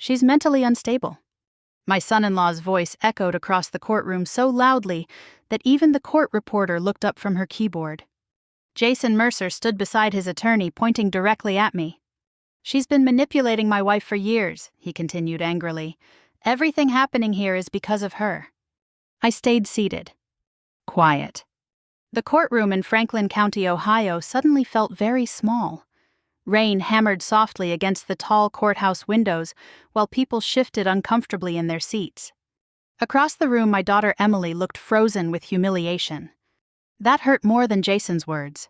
She's mentally unstable." My son-in-law's voice echoed across the courtroom so loudly that even the court reporter looked up from her keyboard. Jason Mercer stood beside his attorney, pointing directly at me. "She's been manipulating my wife for years," he continued angrily. "Everything happening here is because of her." I stayed seated. Quiet. The courtroom in Franklin County, Ohio suddenly felt very small. Rain hammered softly against the tall courthouse windows while people shifted uncomfortably in their seats. Across the room, my daughter Emily looked frozen with humiliation. That hurt more than Jason's words.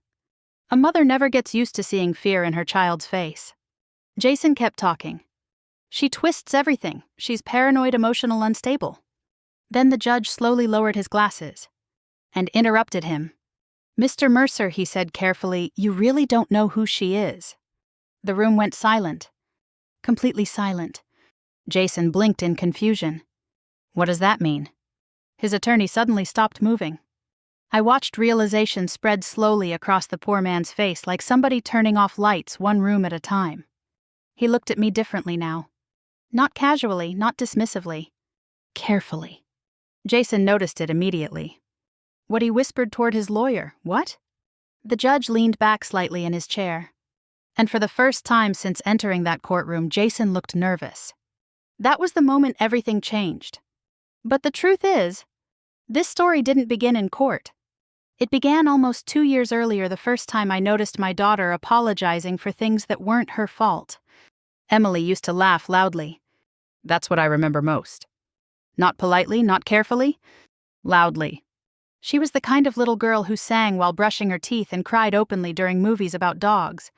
A mother never gets used to seeing fear in her child's face. Jason kept talking. "She twists everything. She's paranoid, emotional, unstable." Then the judge slowly lowered his glasses and interrupted him. "Mr. Mercer," he said carefully, "you really don't know who she is." The room went silent. Completely silent. Jason blinked in confusion. "What does that mean?" His attorney suddenly stopped moving. I watched realization spread slowly across the poor man's face, like somebody turning off lights one room at a time. He looked at me differently now. Not casually, not dismissively. Carefully. Jason noticed it immediately. What he whispered toward his lawyer, "What?" The judge leaned back slightly in his chair. And for the first time since entering that courtroom, Jason looked nervous. That was the moment everything changed. But the truth is, this story didn't begin in court. It began almost 2 years earlier, the first time I noticed my daughter apologizing for things that weren't her fault. Emily used to laugh loudly. That's what I remember most. Not politely, not carefully, loudly. She was the kind of little girl who sang while brushing her teeth and cried openly during movies about dogs.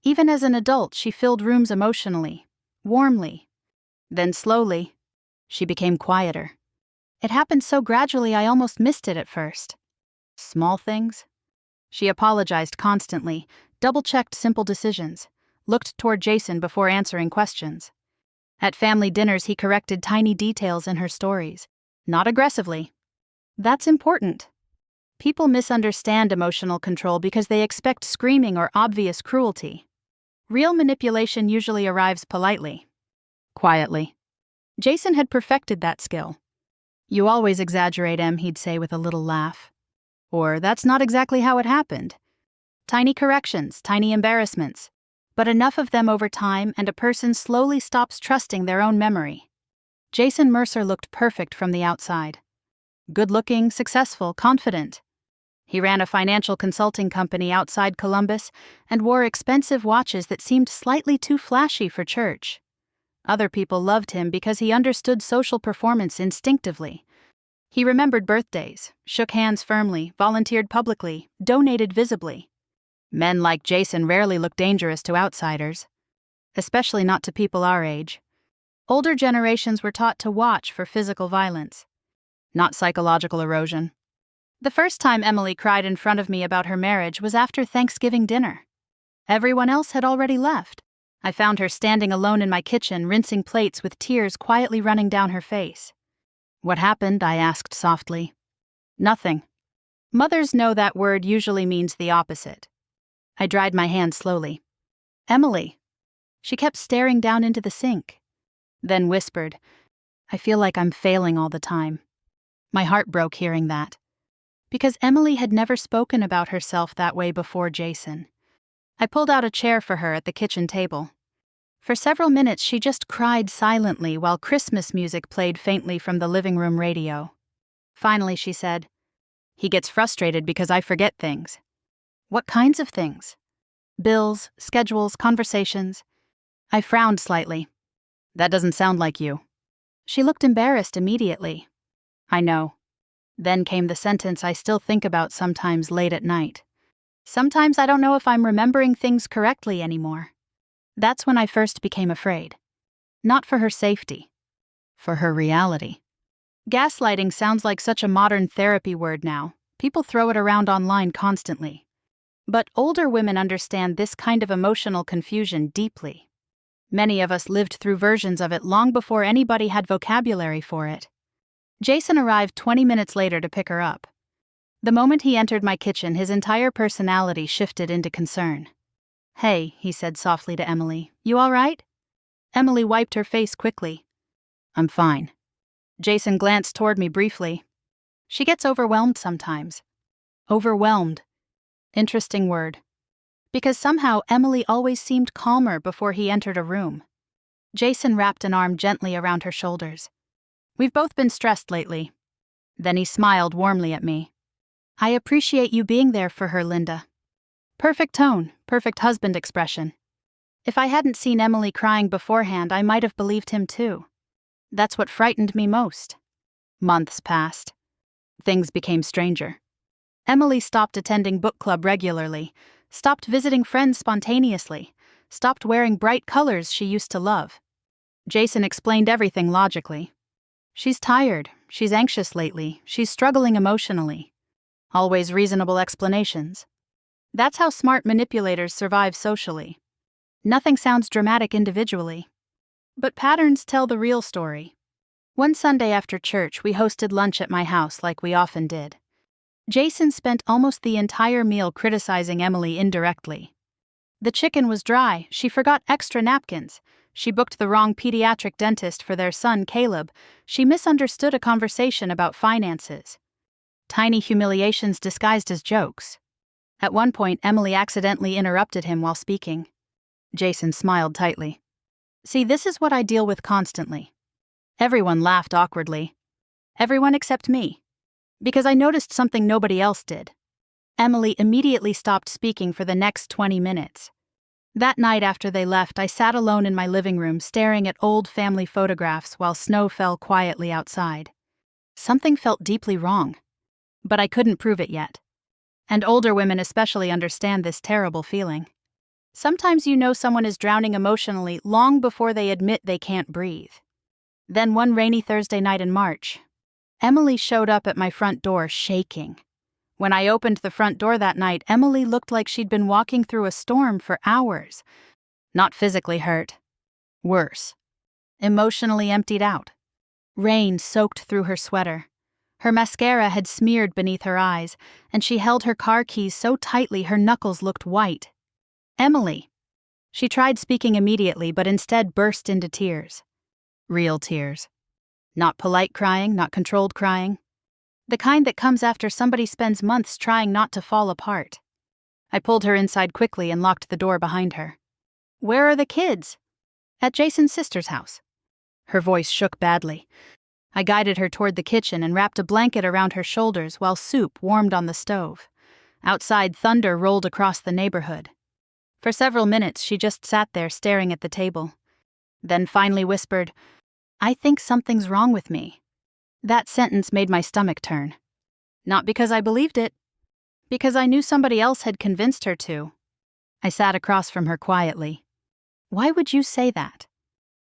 Even as an adult, she filled rooms emotionally, warmly. Then slowly, she became quieter. It happened so gradually I almost missed it at first. Small things. She apologized constantly, double-checked simple decisions, looked toward Jason before answering questions. At family dinners, he corrected tiny details in her stories, not aggressively. That's important. People misunderstand emotional control because they expect screaming or obvious cruelty. Real manipulation usually arrives politely, quietly. Jason had perfected that skill. "You always exaggerate, Em," he'd say with a little laugh. Or, "That's not exactly how it happened." Tiny corrections, tiny embarrassments, but enough of them over time and a person slowly stops trusting their own memory. Jason Mercer looked perfect from the outside. Good-looking, successful, confident. He ran a financial consulting company outside Columbus and wore expensive watches that seemed slightly too flashy for church. Other people loved him because he understood social performance instinctively. He remembered birthdays, shook hands firmly, volunteered publicly, donated visibly. Men like Jason rarely look dangerous to outsiders, especially not to people our age. Older generations were taught to watch for physical violence, not psychological erosion. The first time Emily cried in front of me about her marriage was after Thanksgiving dinner. Everyone else had already left. I found her standing alone in my kitchen, rinsing plates with tears quietly running down her face. "What happened?" I asked softly. "Nothing." Mothers know that word usually means the opposite. I dried my hand slowly. "Emily." She kept staring down into the sink, then whispered, "I feel like I'm failing all the time." My heart broke hearing that, because Emily had never spoken about herself that way before Jason. I pulled out a chair for her at the kitchen table. For several minutes she just cried silently while Christmas music played faintly from the living room radio. Finally she said, "He gets frustrated because I forget things." "What kinds of things?" "Bills, schedules, conversations." I frowned slightly. "That doesn't sound like you." She looked embarrassed immediately. "I know." Then came the sentence I still think about sometimes late at night. "Sometimes I don't know if I'm remembering things correctly anymore." That's when I first became afraid. Not for her safety, for her reality. Gaslighting sounds like such a modern therapy word now. People throw it around online constantly. But older women understand this kind of emotional confusion deeply. Many of us lived through versions of it long before anybody had vocabulary for it. Jason arrived 20 minutes later to pick her up. The moment he entered my kitchen, his entire personality shifted into concern. "Hey," he said softly to Emily, "you all right?" Emily wiped her face quickly. I'm fine. Jason glanced toward me briefly. She gets overwhelmed sometimes. Overwhelmed. Interesting word. Because somehow Emily always seemed calmer before he entered a room. Jason wrapped an arm gently around her shoulders. We've both been stressed lately. Then he smiled warmly at me. I appreciate you being there for her, Linda. Perfect tone, perfect husband expression. If I hadn't seen Emily crying beforehand, I might have believed him too. That's what frightened me most. Months passed. Things became stranger. Emily stopped attending book club regularly, stopped visiting friends spontaneously, stopped wearing bright colors she used to love. Jason explained everything logically. She's tired, she's anxious lately, she's struggling emotionally. Always reasonable explanations. That's how smart manipulators survive socially. Nothing sounds dramatic individually. But patterns tell the real story. One Sunday after church, we hosted lunch at my house like we often did. Jason spent almost the entire meal criticizing Emily indirectly. The chicken was dry, she forgot extra napkins, she booked the wrong pediatric dentist for their son Caleb, she misunderstood a conversation about finances. Tiny humiliations disguised as jokes. At one point, Emily accidentally interrupted him while speaking. Jason smiled tightly. See, this is what I deal with constantly. Everyone laughed awkwardly. Everyone except me. Because I noticed something nobody else did. Emily immediately stopped speaking for the next 20 minutes. That night after they left, I sat alone in my living room staring at old family photographs while snow fell quietly outside. Something felt deeply wrong. But I couldn't prove it yet. And older women especially understand this terrible feeling. Sometimes you know someone is drowning emotionally long before they admit they can't breathe. Then one rainy Thursday night in March, Emily showed up at my front door shaking. When I opened the front door that night, Emily looked like she'd been walking through a storm for hours. Not physically hurt. Worse. Emotionally emptied out. Rain soaked through her sweater. Her mascara had smeared beneath her eyes, and she held her car keys so tightly her knuckles looked white. Emily. She tried speaking immediately, but instead burst into tears. Real tears. Not polite crying, not controlled crying. The kind that comes after somebody spends months trying not to fall apart. I pulled her inside quickly and locked the door behind her. Where are the kids? At Jason's sister's house. Her voice shook badly. I guided her toward the kitchen and wrapped a blanket around her shoulders while soup warmed on the stove. Outside, thunder rolled across the neighborhood. For several minutes, she just sat there staring at the table. Then finally whispered, I think something's wrong with me. That sentence made my stomach turn. Not because I believed it, because I knew somebody else had convinced her to. I sat across from her quietly. Why would you say that?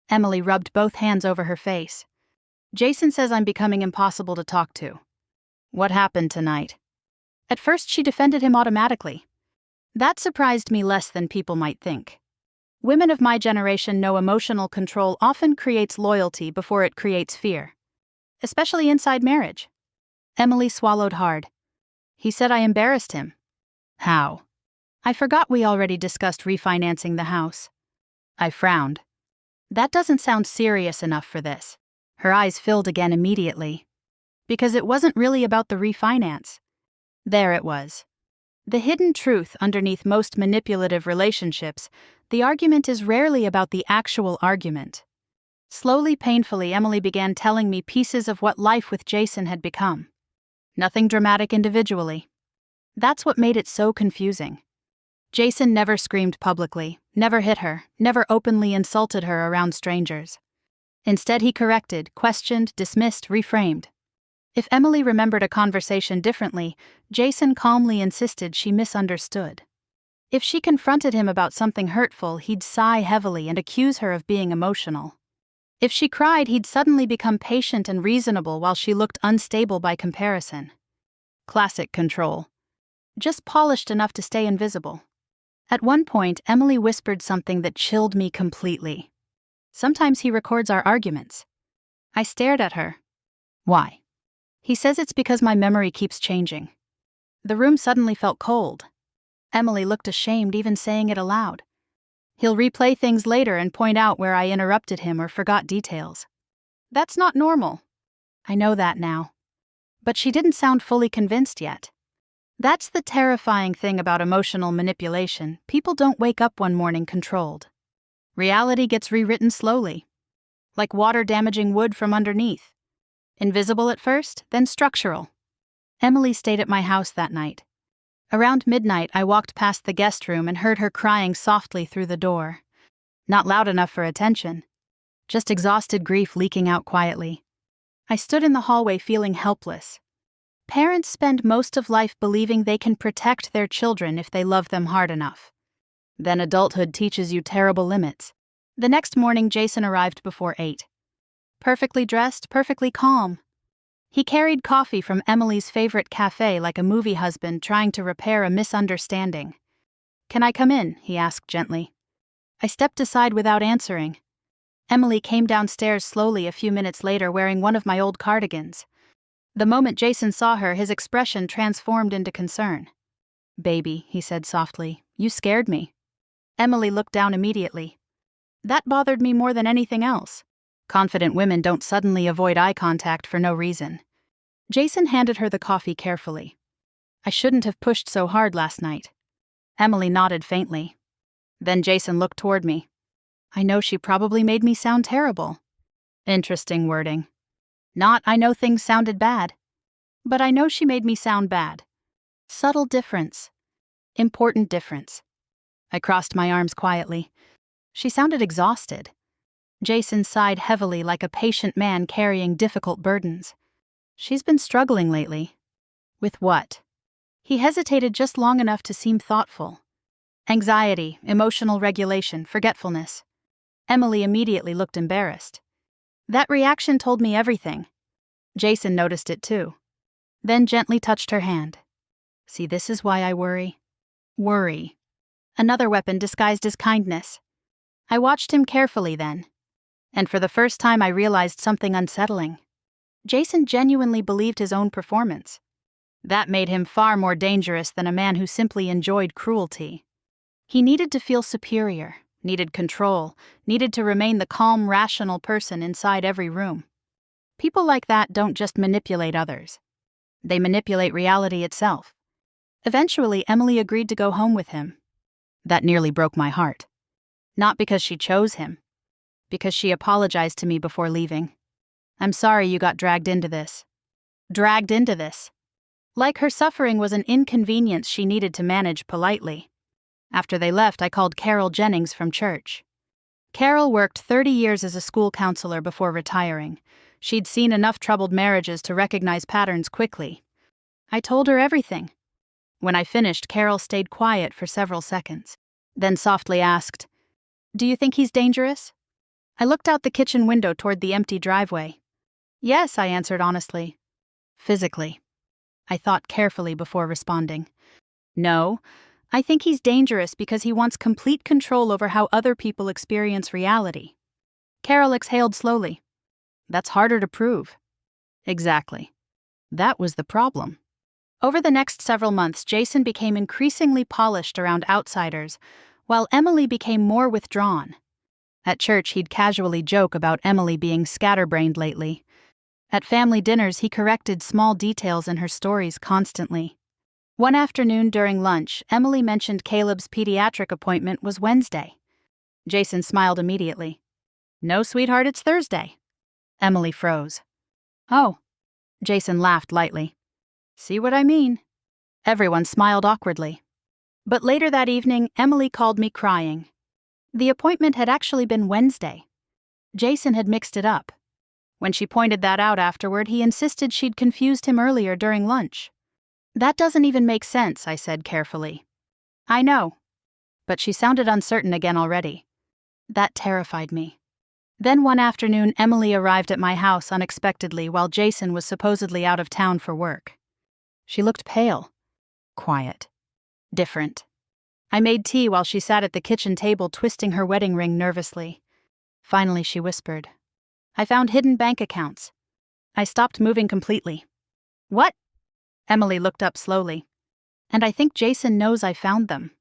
Emily rubbed both hands over her face. Jason says I'm becoming impossible to talk to. What happened tonight? At first she defended him automatically. That surprised me less than people might think. Women of my generation know emotional control often creates loyalty before it creates fear. Especially inside marriage. Emily swallowed hard. He said I embarrassed him. How? I forgot we already discussed refinancing the house. I frowned. That doesn't sound serious enough for this. Her eyes filled again immediately. Because it wasn't really about the refinance. There it was. The hidden truth underneath most manipulative relationships, the argument is rarely about the actual argument. Slowly, painfully, Emily began telling me pieces of what life with Jason had become. Nothing dramatic individually. That's what made it so confusing. Jason never screamed publicly, never hit her, never openly insulted her around strangers. Instead, he corrected, questioned, dismissed, reframed. If Emily remembered a conversation differently, Jason calmly insisted she misunderstood. If she confronted him about something hurtful, he'd sigh heavily and accuse her of being emotional. If she cried, he'd suddenly become patient and reasonable while she looked unstable by comparison. Classic control. Just polished enough to stay invisible. At one point, Emily whispered something that chilled me completely. Sometimes he records our arguments. I stared at her. Why? He says it's because my memory keeps changing. The room suddenly felt cold. Emily looked ashamed even saying it aloud. He'll replay things later and point out where I interrupted him or forgot details. That's not normal. I know that now. But she didn't sound fully convinced yet. That's the terrifying thing about emotional manipulation. People don't wake up one morning controlled. Reality gets rewritten slowly, like water damaging wood from underneath. Invisible at first, then structural. Emily stayed at my house that night. Around midnight, I walked past the guest room and heard her crying softly through the door. Not loud enough for attention. Just exhausted grief leaking out quietly. I stood in the hallway feeling helpless. Parents spend most of life believing they can protect their children if they love them hard enough. Then adulthood teaches you terrible limits. The next morning, Jason arrived before 8. Perfectly dressed, perfectly calm. He carried coffee from Emily's favorite cafe like a movie husband trying to repair a misunderstanding. "Can I come in?" he asked gently. I stepped aside without answering. Emily came downstairs slowly a few minutes later wearing one of my old cardigans. The moment Jason saw her, his expression transformed into concern. "Baby," he said softly, "you scared me." Emily looked down immediately. That bothered me more than anything else. Confident women don't suddenly avoid eye contact for no reason. Jason handed her the coffee carefully. "I shouldn't have pushed so hard last night." Emily nodded faintly. Then Jason looked toward me. "I know she probably made me sound terrible." Interesting wording. Not, "I know things sounded bad." But I know she made me sound bad. Subtle difference. Important difference. I crossed my arms quietly. She sounded exhausted. Jason sighed heavily like a patient man carrying difficult burdens. "She's been struggling lately." "With what?" He hesitated just long enough to seem thoughtful. "Anxiety, emotional regulation, forgetfulness." Emily immediately looked embarrassed. That reaction told me everything. Jason noticed it too. Then gently touched her hand. "See, this is why I worry." Worry. Another weapon disguised as kindness. I watched him carefully then. And for the first time I realized something unsettling. Jason genuinely believed his own performance. That made him far more dangerous than a man who simply enjoyed cruelty. He needed to feel superior, needed control, needed to remain the calm, rational person inside every room. People like that don't just manipulate others. They manipulate reality itself. Eventually, Emily agreed to go home with him. That nearly broke my heart. Not because she chose him. Because she apologized to me before leaving. "I'm sorry you got dragged into this." Dragged into this. Like her suffering was an inconvenience she needed to manage politely. After they left, I called Carol Jennings from church. Carol worked 30 years as a school counselor before retiring. She'd seen enough troubled marriages to recognize patterns quickly. I told her everything. When I finished, Carol stayed quiet for several seconds, then softly asked, "Do you think he's dangerous?" I looked out the kitchen window toward the empty driveway. "Yes," I answered honestly. "Physically." I thought carefully before responding. "No, I think he's dangerous because he wants complete control over how other people experience reality." Carol exhaled slowly. "That's harder to prove." Exactly. That was the problem. Over the next several months, Jason became increasingly polished around outsiders, while Emily became more withdrawn. At church, he'd casually joke about Emily being scatterbrained lately. At family dinners, he corrected small details in her stories constantly. One afternoon during lunch, Emily mentioned Caleb's pediatric appointment was Wednesday. Jason smiled immediately. "No, sweetheart, it's Thursday." Emily froze. "Oh." Jason laughed lightly. "See what I mean?" Everyone smiled awkwardly. But later that evening, Emily called me crying. The appointment had actually been Wednesday. Jason had mixed it up. When she pointed that out afterward, he insisted she'd confused him earlier during lunch. "That doesn't even make sense," I said carefully. "I know." But she sounded uncertain again already. That terrified me. Then one afternoon, Emily arrived at my house unexpectedly while Jason was supposedly out of town for work. She looked pale, quiet, different. I made tea while she sat at the kitchen table twisting her wedding ring nervously. Finally, she whispered, "I found hidden bank accounts." I stopped moving completely. "What?" Emily looked up slowly. "And I think Jason knows I found them."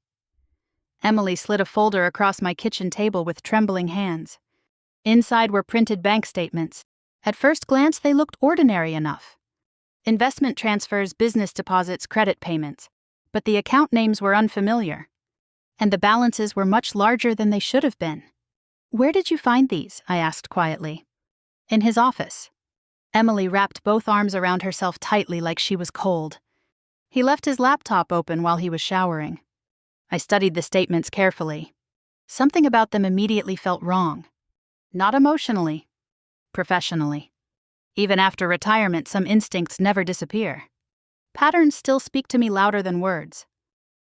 Emily slid a folder across my kitchen table with trembling hands. Inside were printed bank statements. At first glance, they looked ordinary enough. Investment transfers, business deposits, credit payments. But the account names were unfamiliar. And the balances were much larger than they should have been. "Where did you find these?" I asked quietly. "In his office." Emily wrapped both arms around herself tightly like she was cold. "He left his laptop open while he was showering." I studied the statements carefully. Something about them immediately felt wrong. Not emotionally, professionally. Even after retirement, some instincts never disappear. Patterns still speak to me louder than words.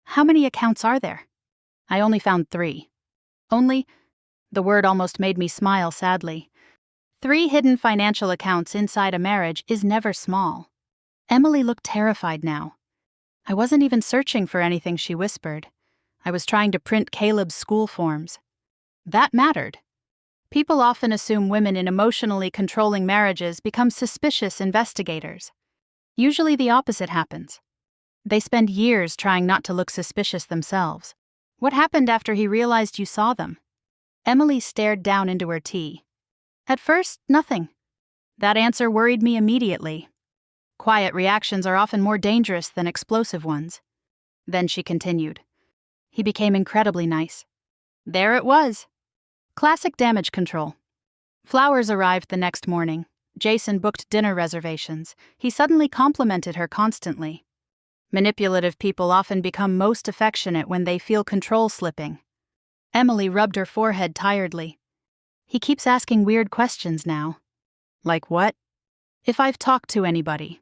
"How many accounts are there?" "I only found 3. Only," the word almost made me smile sadly. 3 hidden financial accounts inside a marriage is never small. Emily looked terrified now. "I wasn't even searching for anything," she whispered. "I was trying to print Caleb's school forms." That mattered. People often assume women in emotionally controlling marriages become suspicious investigators. Usually the opposite happens. They spend years trying not to look suspicious themselves. "What happened after he realized you saw them?" Emily stared down into her tea. "At first, nothing." That answer worried me immediately. Quiet reactions are often more dangerous than explosive ones. Then she continued. "He became incredibly nice." There it was. Classic damage control. Flowers arrived the next morning. Jason booked dinner reservations. He suddenly complimented her constantly. Manipulative people often become most affectionate when they feel control slipping. Emily rubbed her forehead tiredly. "He keeps asking weird questions now." "Like what?" "If I've talked to anybody.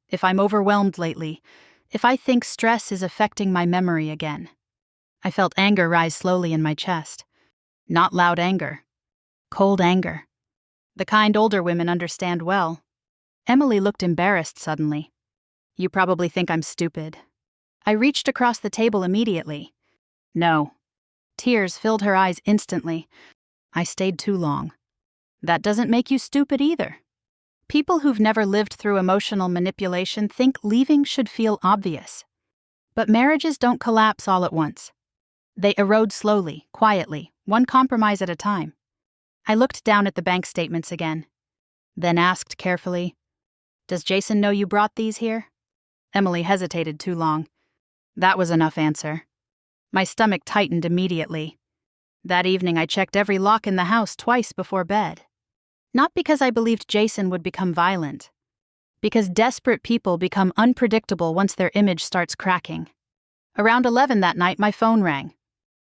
If I'm overwhelmed lately. If I think stress is affecting my memory again." I felt anger rise slowly in my chest. Not loud anger. Cold anger. The kind older women understand well. Emily looked embarrassed suddenly. "You probably think I'm stupid." I reached across the table immediately. "No." Tears filled her eyes instantly. "I stayed too long." "That doesn't make you stupid either." People who've never lived through emotional manipulation think leaving should feel obvious. But marriages don't collapse all at once. They erode slowly, quietly, one compromise at a time. I looked down at the bank statements again, then asked carefully, "Does Jason know you brought these here?" Emily hesitated too long. That was enough answer. My stomach tightened immediately. That evening I checked every lock in the house twice before bed. Not because I believed Jason would become violent. Because desperate people become unpredictable once their image starts cracking. Around 11 that night, my phone rang.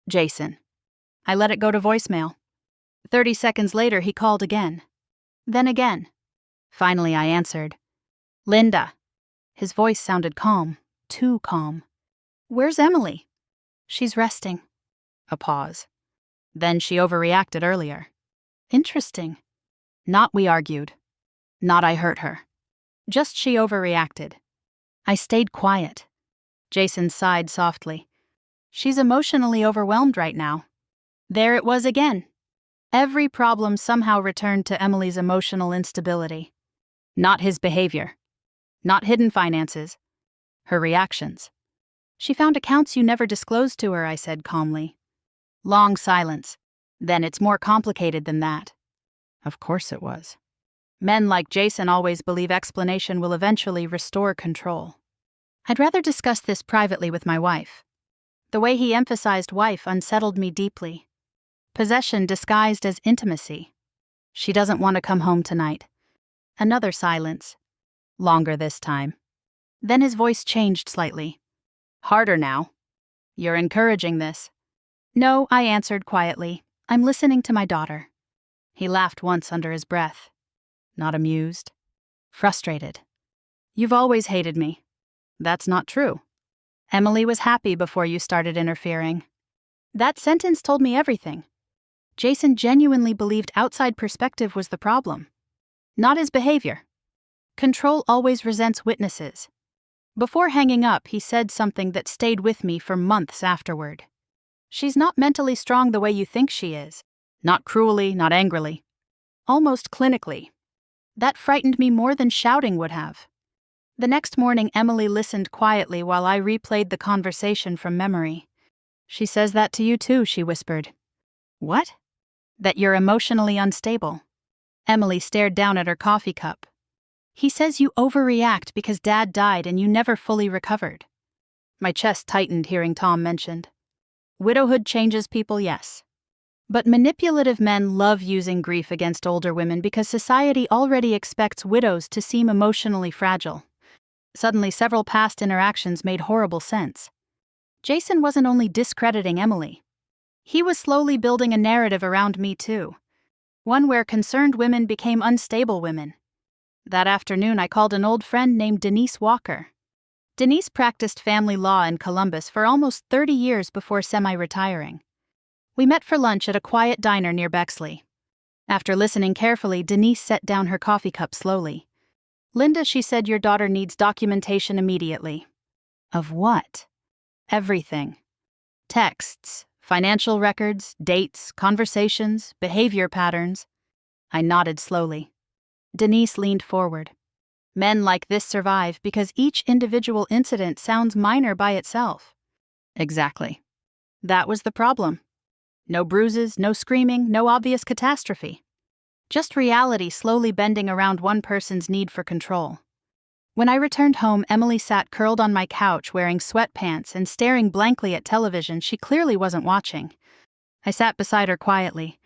Jason. I let it go to voicemail. 30 seconds later, he called again. Then again. Finally, I answered. "Linda." His voice sounded calm, too calm. "Where's Emily?" "She's resting." A pause. "Then she overreacted earlier." "Interesting." "Not we argued. Not I hurt her. Just she overreacted." I stayed quiet. Jason sighed softly. "She's emotionally overwhelmed right now." There it was again. Every problem somehow returned to Emily's emotional instability. Not his behavior. Not hidden finances. Her reactions. "She found accounts you never disclosed to her," I said calmly. Long silence. "Then it's more complicated than that." Of course it was. Men like Jason always believe explanation will eventually restore control. I'd rather discuss this privately with my wife. The way he emphasized wife unsettled me deeply. Possession disguised as intimacy. "She doesn't want to come home tonight." Another silence. Longer this time. Then his voice changed slightly. "Harder now. You're encouraging this." "No," I answered quietly. "I'm listening to my daughter." He laughed once under his breath. Not amused. Frustrated. "You've always hated me." "That's not true. Emily was happy before you started interfering." That sentence told me everything. Jason genuinely believed outside perspective was the problem. Not his behavior. Control always resents witnesses. Before hanging up, he said something that stayed with me for months afterward. "She's not mentally strong the way you think she is. Not cruelly, not angrily. Almost clinically." That frightened me more than shouting would have. The next morning, Emily listened quietly while I replayed the conversation from memory. She says that to you too, she whispered. What? That you're emotionally unstable. Emily stared down at her coffee cup. He says you overreact because Dad died and you never fully recovered. My chest tightened hearing Tom mentioned. Widowhood changes people, yes. But manipulative men love using grief against older women because society already expects widows to seem emotionally fragile. Suddenly, several past interactions made horrible sense. Jason wasn't only discrediting Emily. He was slowly building a narrative around me too. One where concerned women became unstable women. That afternoon, I called an old friend named Denise Walker. Denise practiced family law in Columbus for almost 30 years before semi-retiring. We met for lunch at a quiet diner near Bexley. After listening carefully, Denise set down her coffee cup slowly. Linda, she said, your daughter needs documentation immediately. Of what? Everything. Texts, financial records, dates, conversations, behavior patterns. I nodded slowly. Denise leaned forward. Men like this survive because each individual incident sounds minor by itself. Exactly. That was the problem. No bruises, no screaming, no obvious catastrophe. Just reality slowly bending around one person's need for control. When I returned home, Emily sat curled on my couch wearing sweatpants and staring blankly at television she clearly wasn't watching. I sat beside her quietly.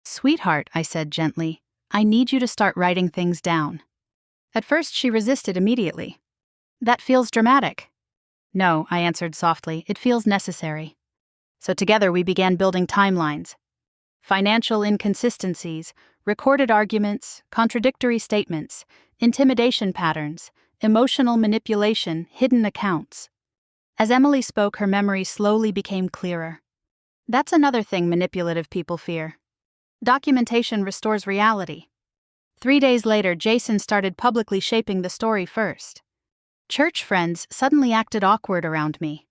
Sweetheart, I said gently, I need you to start writing things down. At first she resisted immediately. That feels dramatic. No, I answered softly, it feels necessary. So together we began building timelines. Financial inconsistencies, recorded arguments, contradictory statements, intimidation patterns, emotional manipulation, hidden accounts. As Emily spoke, her memory slowly became clearer. That's another thing manipulative people fear. Documentation restores reality. 3 days later, Jason started publicly shaping the story first. Church friends suddenly acted awkward around me.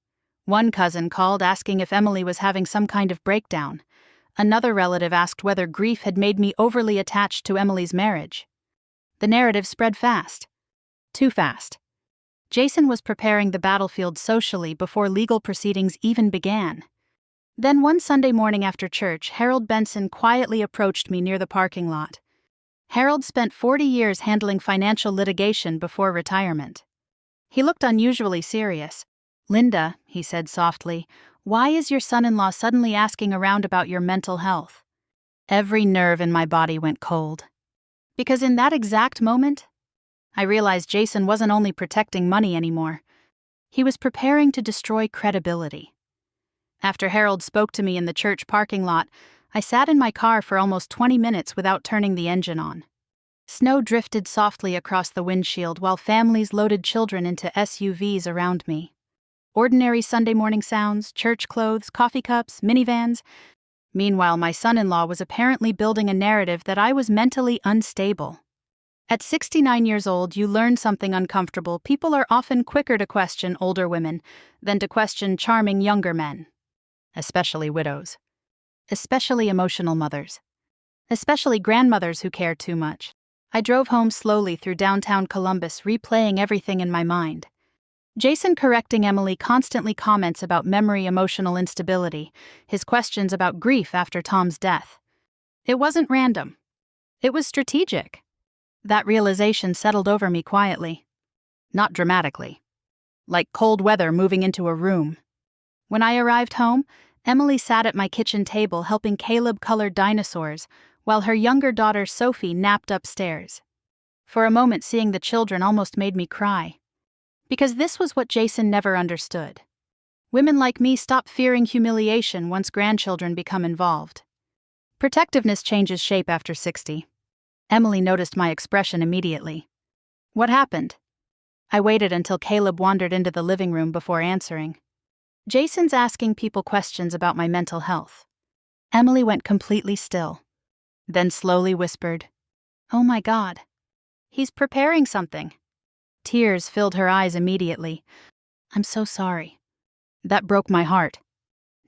One cousin called asking if Emily was having some kind of breakdown. Another relative asked whether grief had made me overly attached to Emily's marriage. The narrative spread fast. Too fast. Jason was preparing the battlefield socially before legal proceedings even began. Then one Sunday morning after church, Harold Benson quietly approached me near the parking lot. Harold spent 40 years handling financial litigation before retirement. He looked unusually serious. Linda, he said softly, why is your son-in-law suddenly asking around about your mental health? Every nerve in my body went cold. Because in that exact moment, I realized Jason wasn't only protecting money anymore. He was preparing to destroy credibility. After Harold spoke to me in the church parking lot, I sat in my car for almost 20 minutes without turning the engine on. Snow drifted softly across the windshield while families loaded children into SUVs around me. Ordinary Sunday morning sounds, church clothes, coffee cups, minivans. Meanwhile, my son-in-law was apparently building a narrative that I was mentally unstable. At 69 years old, you learn something uncomfortable. People are often quicker to question older women than to question charming younger men. Especially widows. Especially emotional mothers. Especially grandmothers who care too much. I drove home slowly through downtown Columbus, replaying everything in my mind. Jason correcting Emily constantly comments about memory, emotional instability, his questions about grief after Tom's death. It wasn't random. It was strategic. That realization settled over me quietly. Not dramatically. Like cold weather moving into a room. When I arrived home, Emily sat at my kitchen table helping Caleb color dinosaurs, while her younger daughter Sophie napped upstairs. For a moment, seeing the children almost made me cry. Because this was what Jason never understood. Women like me stop fearing humiliation once grandchildren become involved. Protectiveness changes shape after 60. Emily noticed my expression immediately. What happened? I waited until Caleb wandered into the living room before answering. Jason's asking people questions about my mental health. Emily went completely still. Then slowly whispered, "Oh my God. He's preparing something." Tears filled her eyes immediately. "I'm so sorry." That broke my heart.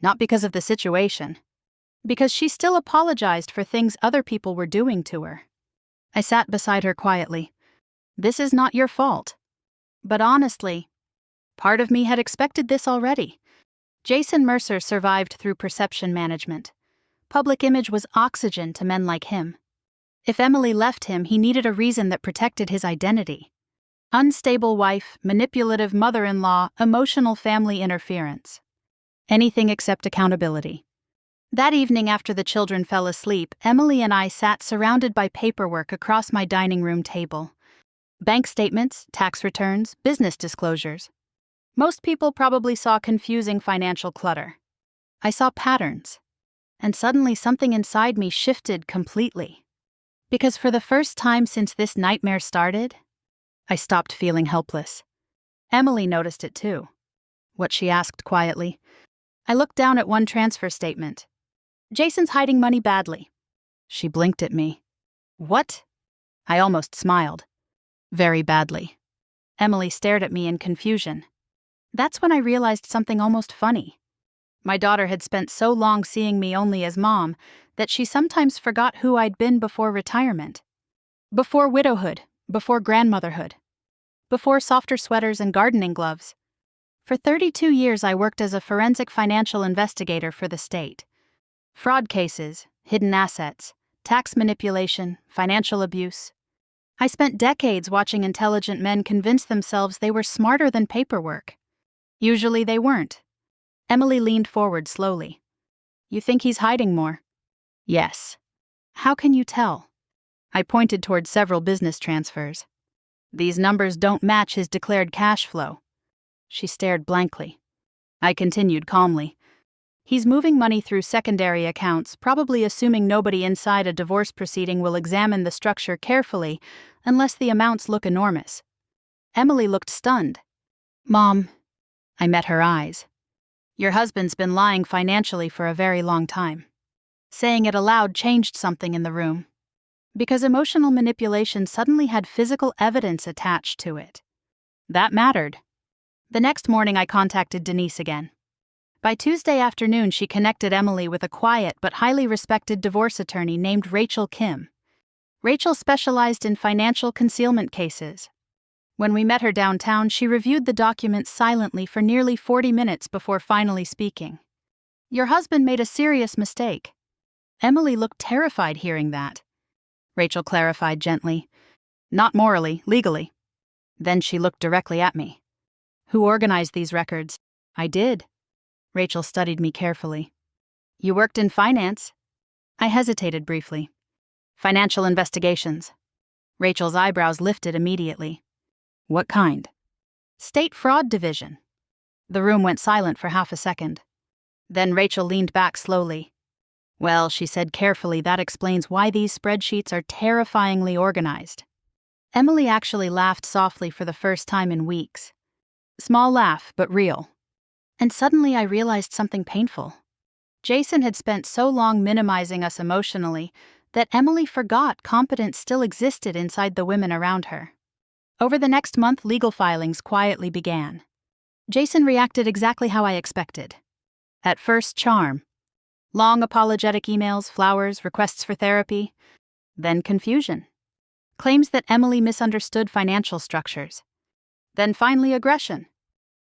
Not because of the situation. Because she still apologized for things other people were doing to her. I sat beside her quietly. This is not your fault. But honestly, part of me had expected this already. Jason Mercer survived through perception management. Public image was oxygen to men like him. If Emily left him, he needed a reason that protected his identity. Unstable wife, manipulative mother-in-law, emotional family interference. Anything except accountability. That evening after the children fell asleep, Emily and I sat surrounded by paperwork across my dining room table. Bank statements, tax returns, business disclosures. Most people probably saw confusing financial clutter. I saw patterns. And suddenly something inside me shifted completely. Because for the first time since this nightmare started, I stopped feeling helpless. Emily noticed it too. What she asked quietly. I looked down at one transfer statement. Jason's hiding money badly. She blinked at me. What? I almost smiled. Very badly. Emily stared at me in confusion. That's when I realized something almost funny. My daughter had spent so long seeing me only as mom that she sometimes forgot who I'd been before retirement. Before widowhood, before grandmotherhood. Before softer sweaters and gardening gloves. For 32 years I worked as a forensic financial investigator for the state. Fraud cases, hidden assets, tax manipulation, financial abuse. I spent decades watching intelligent men convince themselves they were smarter than paperwork. Usually they weren't. Emily leaned forward slowly. You think he's hiding more? Yes. How can you tell? I pointed toward several business transfers. These numbers don't match his declared cash flow. She stared blankly. I continued calmly. He's moving money through secondary accounts, probably assuming nobody inside a divorce proceeding will examine the structure carefully unless the amounts look enormous. Emily looked stunned. Mom. I met her eyes. Your husband's been lying financially for a very long time. Saying it aloud changed something in the room. Because emotional manipulation suddenly had physical evidence attached to it. That mattered. The next morning I contacted Denise again. By Tuesday afternoon she connected Emily with a quiet but highly respected divorce attorney named Rachel Kim. Rachel specialized in financial concealment cases. When we met her downtown, she reviewed the documents silently for nearly 40 minutes before finally speaking. Your husband made a serious mistake. Emily looked terrified hearing that. Rachel clarified gently. Not morally, legally. Then she looked directly at me. Who organized these records? I did. Rachel studied me carefully. You worked in finance? I hesitated briefly. Financial investigations. Rachel's eyebrows lifted immediately. What kind? State Fraud Division. The room went silent for half a second. Then Rachel leaned back slowly. Well, she said carefully, that explains why these spreadsheets are terrifyingly organized. Emily actually laughed softly for the first time in weeks. Small laugh, but real. And suddenly I realized something painful. Jason had spent so long minimizing us emotionally that Emily forgot competence still existed inside the women around her. Over the next month, legal filings quietly began. Jason reacted exactly how I expected. At first, charm. Long apologetic emails, flowers, requests for therapy. Then confusion. Claims that Emily misunderstood financial structures. Then finally aggression.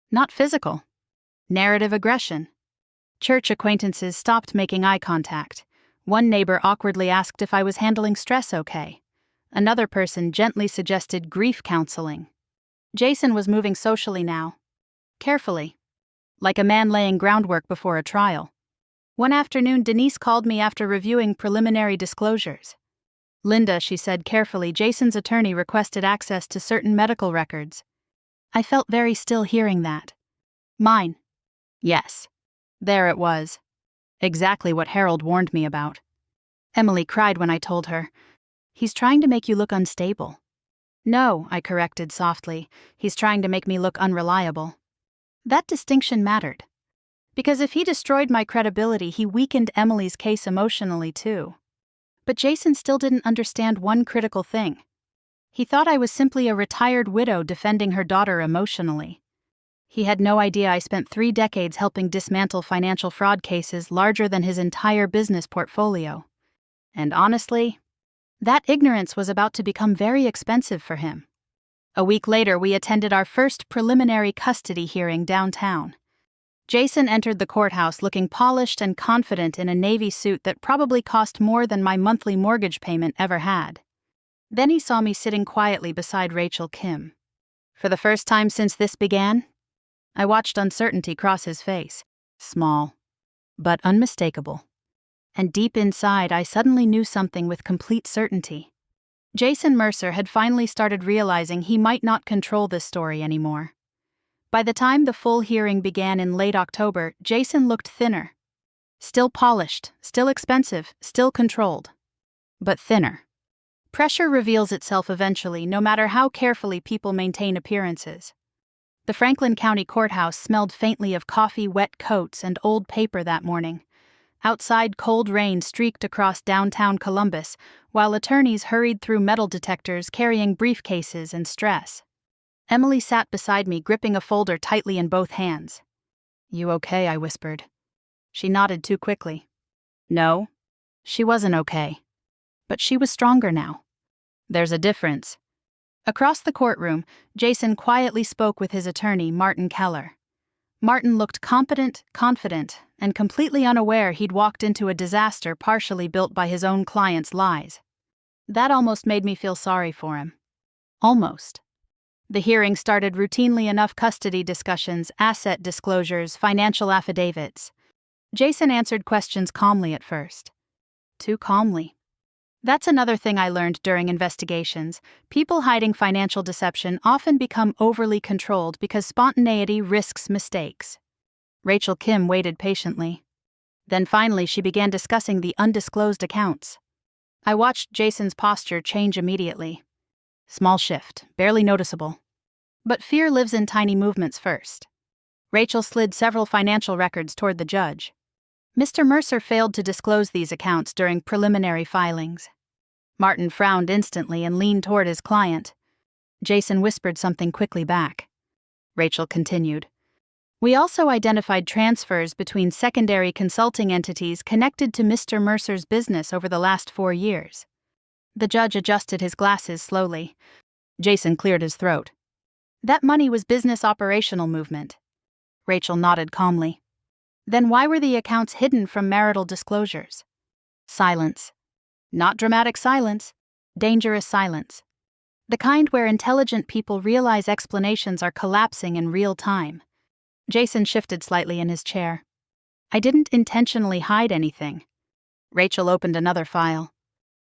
Not physical. Narrative aggression. Church acquaintances stopped making eye contact. One neighbor awkwardly asked if I was handling stress okay. Another person gently suggested grief counseling. Jason was moving socially now. Carefully. Like a man laying groundwork before a trial. One afternoon, Denise called me after reviewing preliminary disclosures. Linda, she said carefully, Jason's attorney requested access to certain medical records. I felt very still hearing that. Mine. Yes. There it was. Exactly what Harold warned me about. Emily cried when I told her. He's trying to make you look unstable. No, I corrected softly. He's trying to make me look unreliable. That distinction mattered. Because if he destroyed my credibility, he weakened Emily's case emotionally too. But Jason still didn't understand one critical thing. He thought I was simply a retired widow defending her daughter emotionally. He had no idea I spent 3 decades helping dismantle financial fraud cases larger than his entire business portfolio. And honestly, that ignorance was about to become very expensive for him. A week later, we attended our first preliminary custody hearing downtown. Jason entered the courthouse looking polished and confident in a navy suit that probably cost more than my monthly mortgage payment ever had. Then he saw me sitting quietly beside Rachel Kim. For the first time since this began, I watched uncertainty cross his face. Small, but unmistakable. And deep inside, I suddenly knew something with complete certainty. Jason Mercer had finally started realizing he might not control this story anymore. By the time the full hearing began in late October, Jason looked thinner. Still polished, still expensive, still controlled. But thinner. Pressure reveals itself eventually, no matter how carefully people maintain appearances. The Franklin County Courthouse smelled faintly of coffee, wet coats, and old paper that morning. Outside, cold rain streaked across downtown Columbus, while attorneys hurried through metal detectors carrying briefcases and stress. Emily sat beside me, gripping a folder tightly in both hands. "You okay?" I whispered. She nodded too quickly. No, she wasn't okay. But she was stronger now. There's a difference. Across the courtroom, Jason quietly spoke with his attorney, Martin Keller. Martin looked competent, confident, and completely unaware he'd walked into a disaster partially built by his own client's lies. That almost made me feel sorry for him. Almost. The hearing started routinely enough: custody discussions, asset disclosures, financial affidavits. Jason answered questions calmly at first. Too calmly. That's another thing I learned during investigations. People hiding financial deception often become overly controlled because spontaneity risks mistakes. Rachel Kim waited patiently. Then finally she began discussing the undisclosed accounts. I watched Jason's posture change immediately. Small shift, barely noticeable. But fear lives in tiny movements first. Rachel slid several financial records toward the judge. Mr. Mercer failed to disclose these accounts during preliminary filings. Martin frowned instantly and leaned toward his client. Jason whispered something quickly back. Rachel continued. We also identified transfers between secondary consulting entities connected to Mr. Mercer's business over the last 4 years. The judge adjusted his glasses slowly. Jason cleared his throat. That money was business operational movement. Rachel nodded calmly. Then why were the accounts hidden from marital disclosures? Silence. Not dramatic silence. Dangerous silence. The kind where intelligent people realize explanations are collapsing in real time. Jason shifted slightly in his chair. I didn't intentionally hide anything. Rachel opened another file.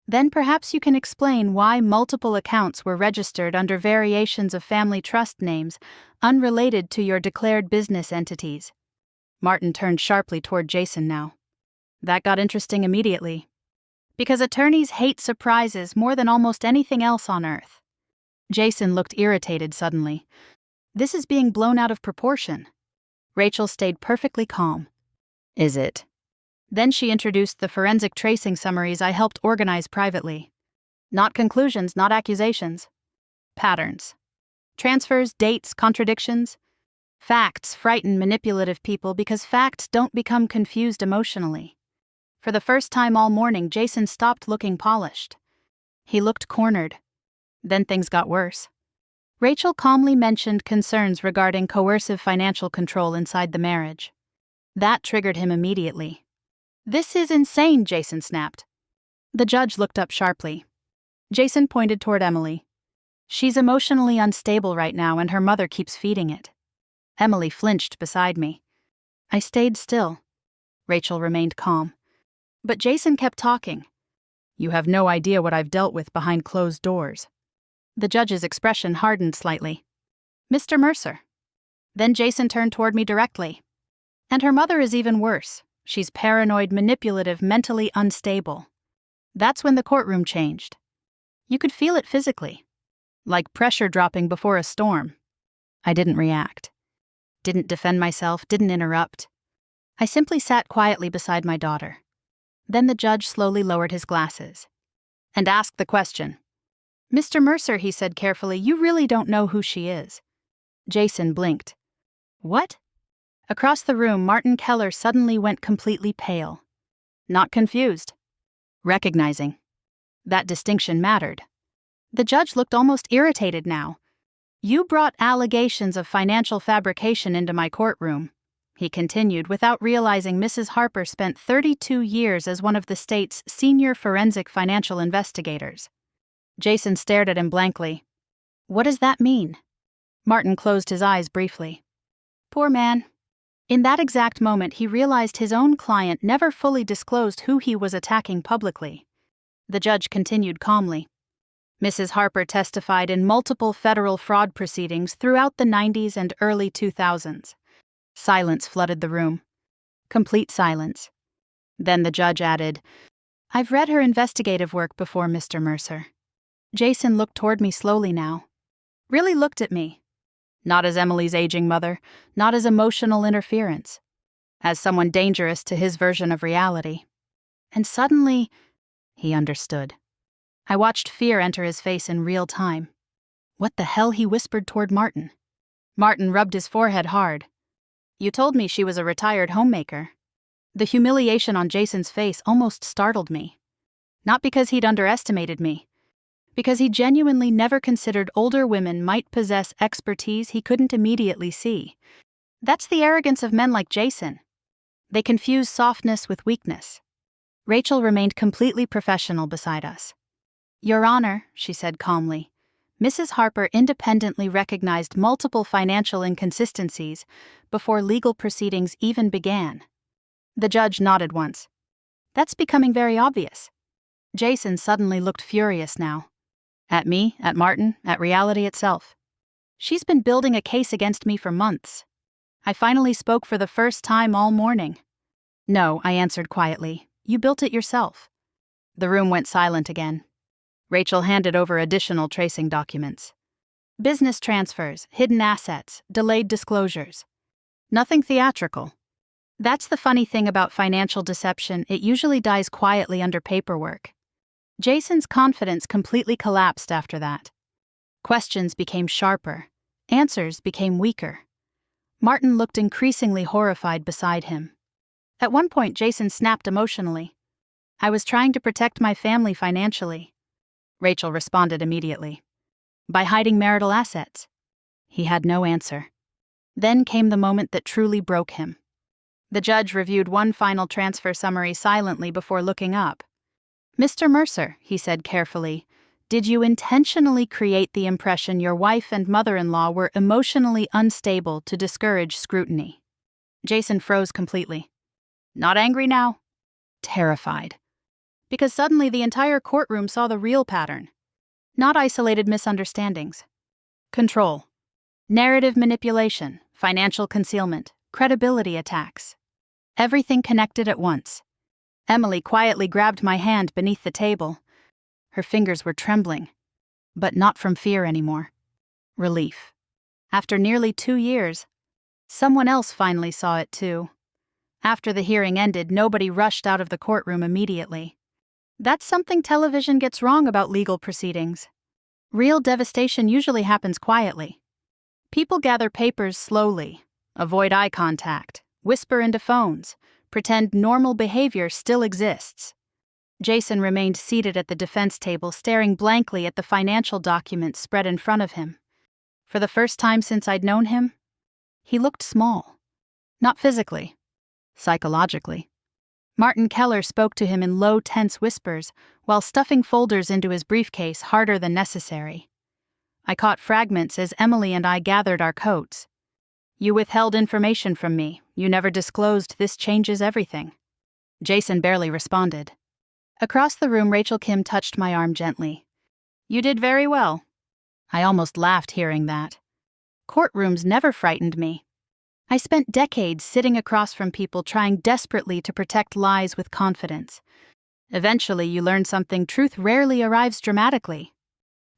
Then perhaps you can explain why multiple accounts were registered under variations of family trust names unrelated to your declared business entities. Martin turned sharply toward Jason now. That got interesting immediately. Because attorneys hate surprises more than almost anything else on earth. Jason looked irritated suddenly. This is being blown out of proportion. Rachel stayed perfectly calm. Is it? Then she introduced the forensic tracing summaries I helped organize privately. Not conclusions, not accusations. Patterns. Transfers, dates, contradictions. Facts frighten manipulative people because facts don't become confused emotionally. For the first time all morning, Jason stopped looking polished. He looked cornered. Then things got worse. Rachel calmly mentioned concerns regarding coercive financial control inside the marriage. That triggered him immediately. This is insane, Jason snapped. The judge looked up sharply. Jason pointed toward Emily. She's emotionally unstable right now and her mother keeps feeding it. Emily flinched beside me. I stayed still. Rachel remained calm. But Jason kept talking. You have no idea what I've dealt with behind closed doors. The judge's expression hardened slightly. Mr. Mercer. Then Jason turned toward me directly. And her mother is even worse. She's paranoid, manipulative, mentally unstable. That's when the courtroom changed. You could feel it physically. Like pressure dropping before a storm. I didn't react. Didn't defend myself, didn't interrupt. I simply sat quietly beside my daughter. Then the judge slowly lowered his glasses. And asked the question. Mr. Mercer, he said carefully, you really don't know who she is. Jason blinked. What? Across the room, Martin Keller suddenly went completely pale. Not confused. Recognizing. That distinction mattered. The judge looked almost irritated now. You brought allegations of financial fabrication into my courtroom, he continued without realizing Mrs. Harper spent 32 years as one of the state's senior forensic financial investigators. Jason stared at him blankly. What does that mean? Martin closed his eyes briefly. Poor man. In that exact moment, he realized his own client never fully disclosed who he was attacking publicly. The judge continued calmly. Mrs. Harper testified in multiple federal fraud proceedings throughout the 90s and early 2000s. Silence flooded the room. Complete silence. Then the judge added, I've read her investigative work before, Mr. Mercer. Jason looked toward me slowly now. Really looked at me. Not as Emily's aging mother, not as emotional interference. As someone dangerous to his version of reality. And suddenly, he understood. I watched fear enter his face in real time. What the hell, he whispered toward Martin. Martin rubbed his forehead hard. You told me she was a retired homemaker. The humiliation on Jason's face almost startled me. Not because he'd underestimated me. Because he genuinely never considered older women might possess expertise he couldn't immediately see. That's the arrogance of men like Jason. They confuse softness with weakness. Rachel remained completely professional beside us. Your Honor, she said calmly, Mrs. Harper independently recognized multiple financial inconsistencies before legal proceedings even began. The judge nodded once. That's becoming very obvious. Jason suddenly looked furious now. At me, at Martin, at reality itself. She's been building a case against me for months. I finally spoke for the first time all morning. No, I answered quietly. You built it yourself. The room went silent again. Rachel handed over additional tracing documents. Business transfers, hidden assets, delayed disclosures. Nothing theatrical. That's the funny thing about financial deception, it usually dies quietly under paperwork. Jason's confidence completely collapsed after that. Questions became sharper. Answers became weaker. Martin looked increasingly horrified beside him. At one point, Jason snapped emotionally. I was trying to protect my family financially. Rachel responded immediately. By hiding marital assets. He had no answer. Then came the moment that truly broke him. The judge reviewed one final transfer summary silently before looking up. Mr. Mercer, he said carefully, did you intentionally create the impression your wife and mother-in-law were emotionally unstable to discourage scrutiny? Jason froze completely. Not angry now? Terrified. Because suddenly the entire courtroom saw the real pattern. Not isolated misunderstandings. Control. Narrative manipulation, financial concealment, credibility attacks. Everything connected at once. Emily quietly grabbed my hand beneath the table. Her fingers were trembling. But not from fear anymore. Relief. After nearly 2 years, someone else finally saw it too. After the hearing ended, nobody rushed out of the courtroom immediately. That's something television gets wrong about legal proceedings. Real devastation usually happens quietly. People gather papers slowly, avoid eye contact, whisper into phones, pretend normal behavior still exists. Jason remained seated at the defense table, staring blankly at the financial documents spread in front of him. For the first time since I'd known him, he looked small. Not physically, psychologically. Martin Keller spoke to him in low, tense whispers while stuffing folders into his briefcase harder than necessary. I caught fragments as Emily and I gathered our coats. You withheld information from me. You never disclosed. This changes everything. Jason barely responded. Across the room, Rachel Kim touched my arm gently. You did very well. I almost laughed hearing that. Courtrooms never frightened me. I spent decades sitting across from people trying desperately to protect lies with confidence. Eventually, you learn something: truth rarely arrives dramatically.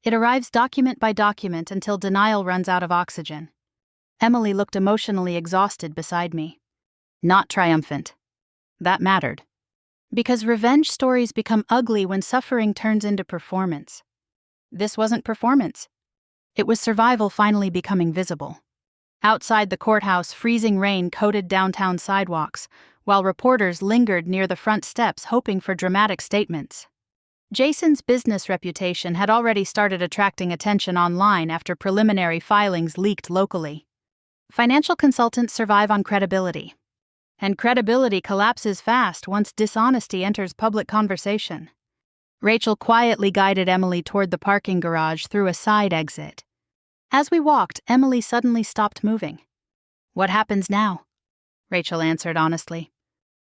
It arrives document by document until denial runs out of oxygen. Emily looked emotionally exhausted beside me. Not triumphant. That mattered. Because revenge stories become ugly when suffering turns into performance. This wasn't performance. It was survival finally becoming visible. Outside the courthouse, freezing rain coated downtown sidewalks, while reporters lingered near the front steps hoping for dramatic statements. Jason's business reputation had already started attracting attention online after preliminary filings leaked locally. Financial consultants survive on credibility. And credibility collapses fast once dishonesty enters public conversation. Rachel quietly guided Emily toward the parking garage through a side exit. As we walked, Emily suddenly stopped moving. "What happens now?" Rachel answered honestly.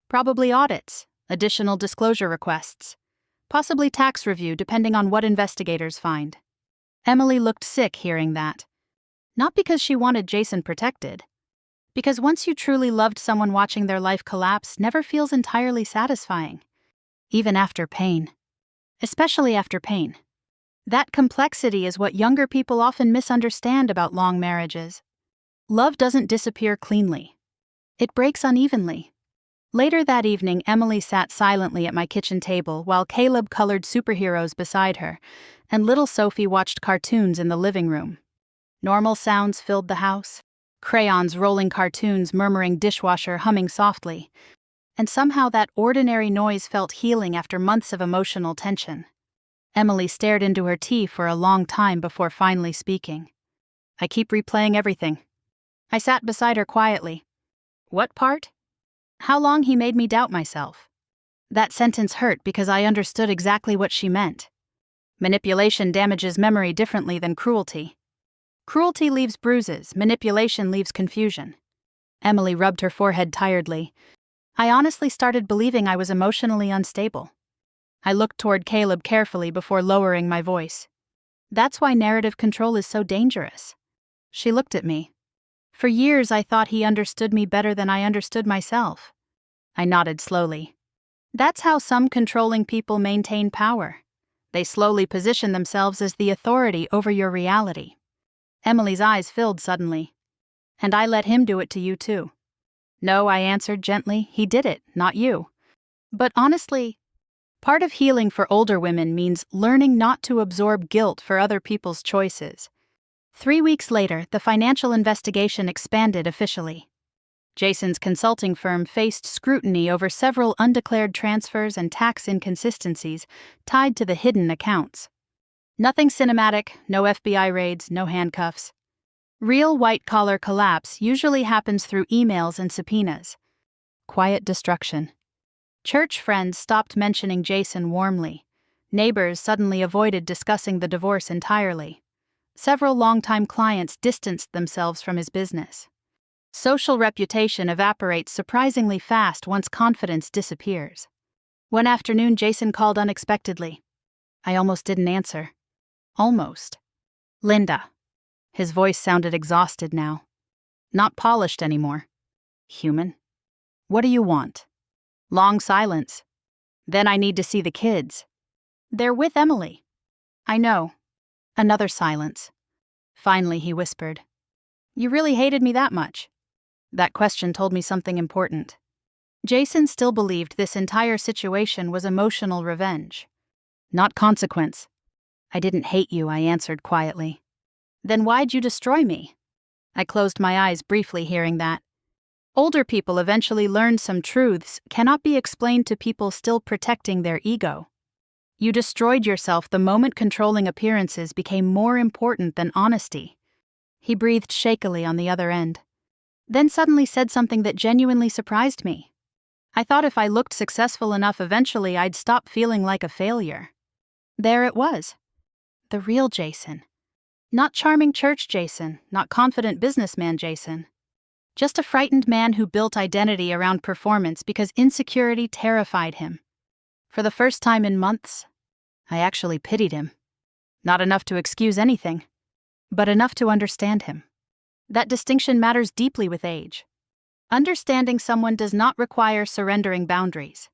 "Probably audits, additional disclosure requests, possibly tax review depending on what investigators find." Emily looked sick hearing that. Not because she wanted Jason protected. Because once you truly loved someone, watching their life collapse never feels entirely satisfying. Even after pain. Especially after pain. That complexity is what younger people often misunderstand about long marriages. Love doesn't disappear cleanly. It breaks unevenly. Later that evening, Emily sat silently at my kitchen table while Caleb colored superheroes beside her, and little Sophie watched cartoons in the living room. Normal sounds filled the house. Crayons rolling, cartoons murmuring, dishwasher humming softly. And somehow that ordinary noise felt healing after months of emotional tension. Emily stared into her tea for a long time before finally speaking. "I keep replaying everything." I sat beside her quietly. "What part?" "How long he made me doubt myself." That sentence hurt because I understood exactly what she meant. Manipulation damages memory differently than cruelty. Cruelty leaves bruises, manipulation leaves confusion. Emily rubbed her forehead tiredly. I honestly started believing I was emotionally unstable. I looked toward Caleb carefully before lowering my voice. "That's why narrative control is so dangerous." She looked at me. "For years I thought he understood me better than I understood myself." I nodded slowly. "That's how some controlling people maintain power. They slowly position themselves as the authority over your reality." Emily's eyes filled suddenly. "And I let him do it to you too." "No," I answered gently, "he did it, not you." But honestly, part of healing for older women means learning not to absorb guilt for other people's choices. 3 weeks later, the financial investigation expanded officially. Jason's consulting firm faced scrutiny over several undeclared transfers and tax inconsistencies tied to the hidden accounts. Nothing cinematic, no FBI raids, no handcuffs. Real white-collar collapse usually happens through emails and subpoenas. Quiet destruction. Church friends stopped mentioning Jason warmly. Neighbors suddenly avoided discussing the divorce entirely. Several longtime clients distanced themselves from his business. Social reputation evaporates surprisingly fast once confidence disappears. One afternoon, Jason called unexpectedly. I almost didn't answer. Almost. "Linda." His voice sounded exhausted now. Not polished anymore. "Human? What do you want?" Long silence. "Then I need to see the kids." "They're with Emily." "I know." Another silence. Finally, he whispered, "You really hated me that much?" That question told me something important. Jason still believed this entire situation was emotional revenge, not consequence. "I didn't hate you," I answered quietly. "Then why'd you destroy me?" I closed my eyes briefly hearing that. Older people eventually learned some truths cannot be explained to people still protecting their ego. You destroyed yourself the moment controlling appearances became more important than honesty. He breathed shakily on the other end. Then suddenly said something that genuinely surprised me. I thought if I looked successful enough eventually I'd stop feeling like a failure. There it was. The real Jason. Not charming church Jason, not confident businessman Jason. Just a frightened man who built identity around performance because insecurity terrified him. For the first time in months, I actually pitied him. Not enough to excuse anything, but enough to understand him. That distinction matters deeply with age. Understanding someone does not require surrendering boundaries.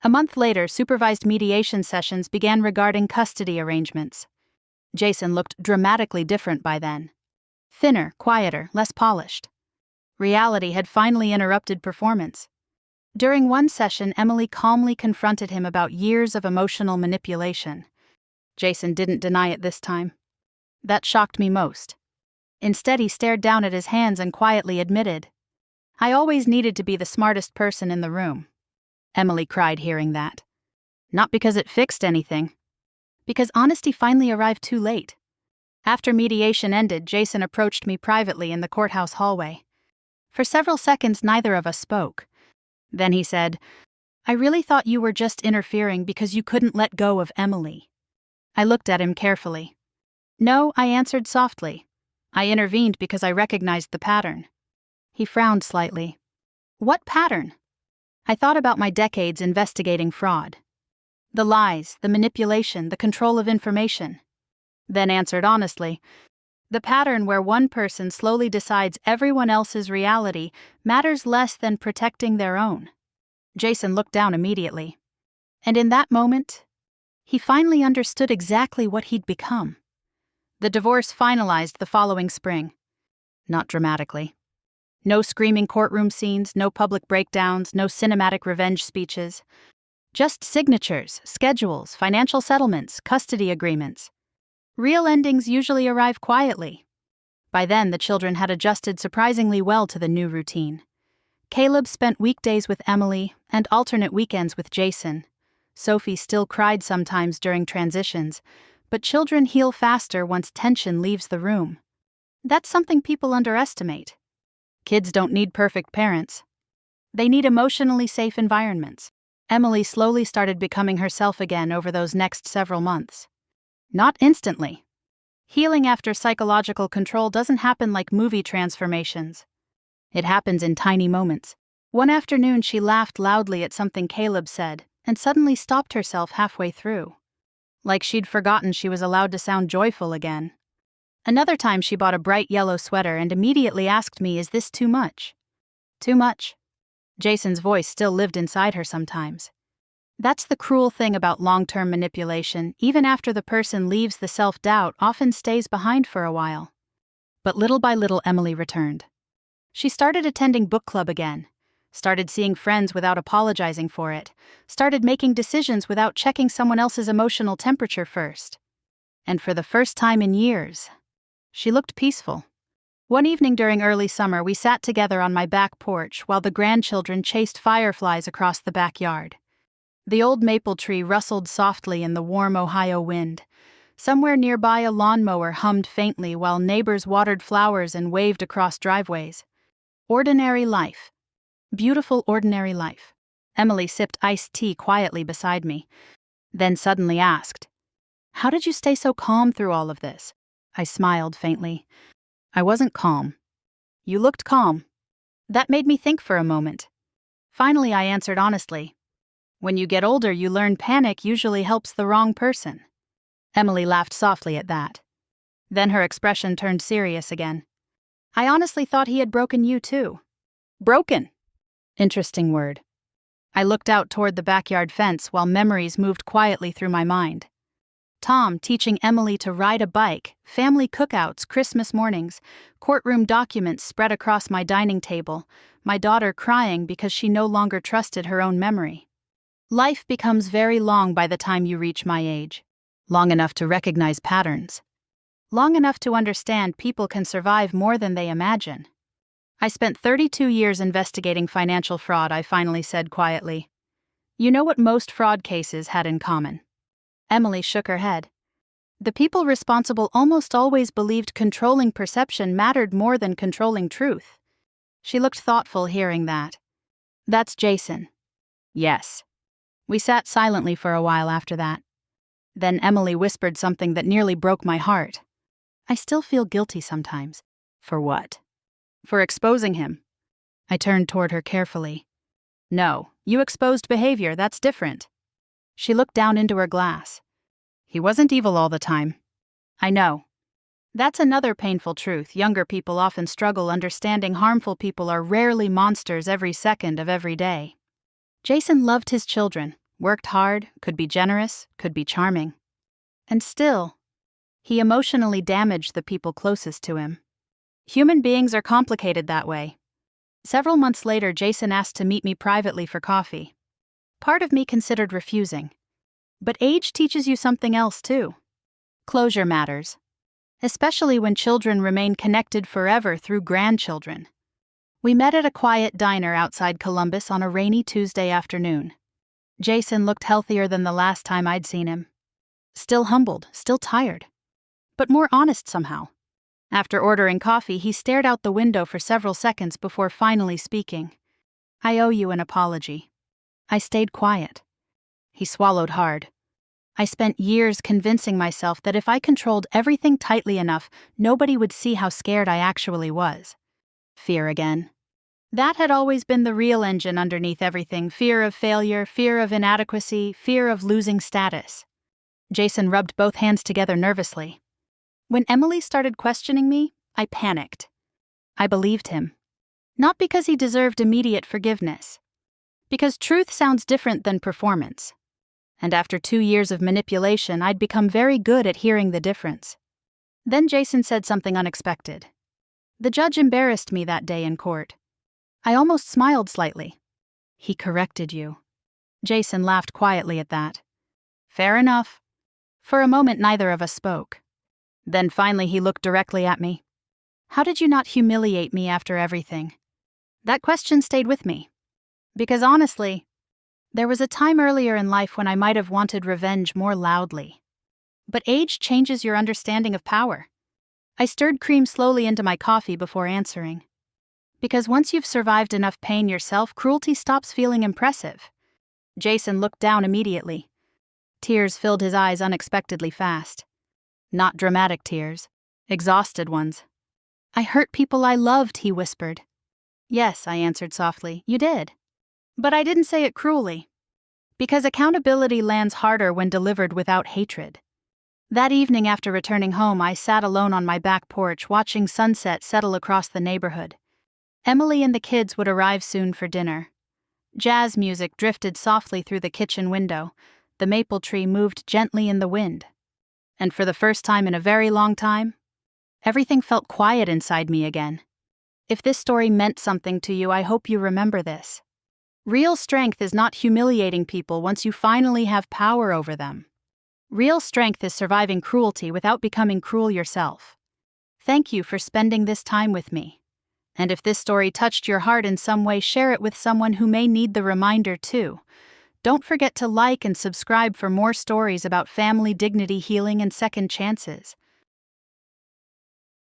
A month later, supervised mediation sessions began regarding custody arrangements. Jason looked dramatically different by then. Thinner, quieter, less polished. Reality had finally interrupted performance. During one session, Emily calmly confronted him about years of emotional manipulation. Jason didn't deny it this time. That shocked me most. Instead, he stared down at his hands and quietly admitted, "I always needed to be the smartest person in the room." Emily cried hearing that. Not because it fixed anything. Because honesty finally arrived too late. After mediation ended, Jason approached me privately in the courthouse hallway. For several seconds, neither of us spoke. Then he said, "I really thought you were just interfering because you couldn't let go of Emily." I looked at him carefully. "No," I answered softly. "I intervened because I recognized the pattern." He frowned slightly. "What pattern?" I thought about my decades investigating fraud. The lies, the manipulation, the control of information. Then answered honestly, "The pattern where one person slowly decides everyone else's reality matters less than protecting their own." Jason looked down immediately. And in that moment, he finally understood exactly what he'd become. The divorce finalized the following spring. Not dramatically. No screaming courtroom scenes, no public breakdowns, no cinematic revenge speeches. Just signatures, schedules, financial settlements, custody agreements. Real endings usually arrive quietly. By then, the children had adjusted surprisingly well to the new routine. Caleb spent weekdays with Emily and alternate weekends with Jason. Sophie still cried sometimes during transitions, but children heal faster once tension leaves the room. That's something people underestimate. Kids don't need perfect parents. They need emotionally safe environments. Emily slowly started becoming herself again over those next several months. Not instantly. Healing after psychological control doesn't happen like movie transformations. It happens in tiny moments. One afternoon, she laughed loudly at something Caleb said and suddenly stopped herself halfway through. Like she'd forgotten she was allowed to sound joyful again. Another time, she bought a bright yellow sweater and immediately asked me, "Is this too much?" Too much. Jason's voice still lived inside her sometimes. That's the cruel thing about long-term manipulation. Even after the person leaves, the self-doubt often stays behind for a while. But little by little, Emily returned. She started attending book club again, started seeing friends without apologizing for it, started making decisions without checking someone else's emotional temperature first. And for the first time in years, she looked peaceful. One evening during early summer, we sat together on my back porch while the grandchildren chased fireflies across the backyard. The old maple tree rustled softly in the warm Ohio wind. Somewhere nearby, a lawnmower hummed faintly while neighbors watered flowers and waved across driveways. Ordinary life. Beautiful ordinary life. Emily sipped iced tea quietly beside me, then suddenly asked, "How did you stay so calm through all of this?" I smiled faintly. "I wasn't calm. You looked calm." That made me think for a moment. Finally, I answered honestly, "When you get older, you learn panic usually helps the wrong person." Emily laughed softly at that. Then her expression turned serious again. "I honestly thought he had broken you too." Broken? Interesting word. I looked out toward the backyard fence while memories moved quietly through my mind. Tom teaching Emily to ride a bike, family cookouts, Christmas mornings, courtroom documents spread across my dining table, my daughter crying because she no longer trusted her own memory. Life becomes very long by the time you reach my age. Long enough to recognize patterns. Long enough to understand people can survive more than they imagine. "I spent 32 years investigating financial fraud," I finally said quietly. "You know what most fraud cases had in common?" Emily shook her head. "The people responsible almost always believed controlling perception mattered more than controlling truth." She looked thoughtful hearing that. "That's Jason." "Yes." We sat silently for a while after that. Then Emily whispered something that nearly broke my heart. "I still feel guilty sometimes." "For what?" "For exposing him." I turned toward her carefully. "No, you exposed behavior, that's different." She looked down into her glass. "He wasn't evil all the time." "I know. That's another painful truth. Younger people often struggle understanding harmful people are rarely monsters every second of every day. Jason loved his children, worked hard, could be generous, could be charming. And still, he emotionally damaged the people closest to him. Human beings are complicated that way. Several months later, Jason asked to meet me privately for coffee. Part of me considered refusing. But age teaches you something else too. Closure matters. Especially when children remain connected forever through grandchildren. We met at a quiet diner outside Columbus on a rainy Tuesday afternoon. Jason looked healthier than the last time I'd seen him. Still humbled, still tired. but more honest somehow. After ordering coffee, he stared out the window for several seconds before finally speaking. "I owe you an apology." I stayed quiet. He swallowed hard. "I spent years convincing myself that if I controlled everything tightly enough, nobody would see how scared I actually was." Fear again. That had always been the real engine underneath everything: fear of failure, fear of inadequacy, fear of losing status. Jason rubbed both hands together nervously. When Emily started questioning me, I panicked. I believed him. Not because he deserved immediate forgiveness. Because truth sounds different than performance. And after 2 years of manipulation, I'd become very good at hearing the difference. Then Jason said something unexpected. The judge embarrassed me that day in court. I almost smiled slightly. "He corrected you." Jason laughed quietly at that. "Fair enough." For a moment, neither of us spoke. Then finally he looked directly at me. "How did you not humiliate me after everything?" That question stayed with me. Because honestly, there was a time earlier in life when I might have wanted revenge more loudly. But age changes your understanding of power. I stirred cream slowly into my coffee before answering. Because once you've survived enough pain yourself, cruelty stops feeling impressive. Jason looked down immediately. Tears filled his eyes unexpectedly fast. Not dramatic tears, exhausted ones. "I hurt people I loved," he whispered. "Yes," I answered softly, "you did. But I didn't say it cruelly. Because accountability lands harder when delivered without hatred." That evening after returning home, I sat alone on my back porch watching sunset settle across the neighborhood. Emily and the kids would arrive soon for dinner. Jazz music drifted softly through the kitchen window. The maple tree moved gently in the wind. And for the first time in a very long time, everything felt quiet inside me again. If this story meant something to you, I hope you remember this. Real strength is not humiliating people once you finally have power over them. Real strength is surviving cruelty without becoming cruel yourself. Thank you for spending this time with me. And if this story touched your heart in some way, share it with someone who may need the reminder too. Don't forget to like and subscribe for more stories about family, dignity, healing, and second chances.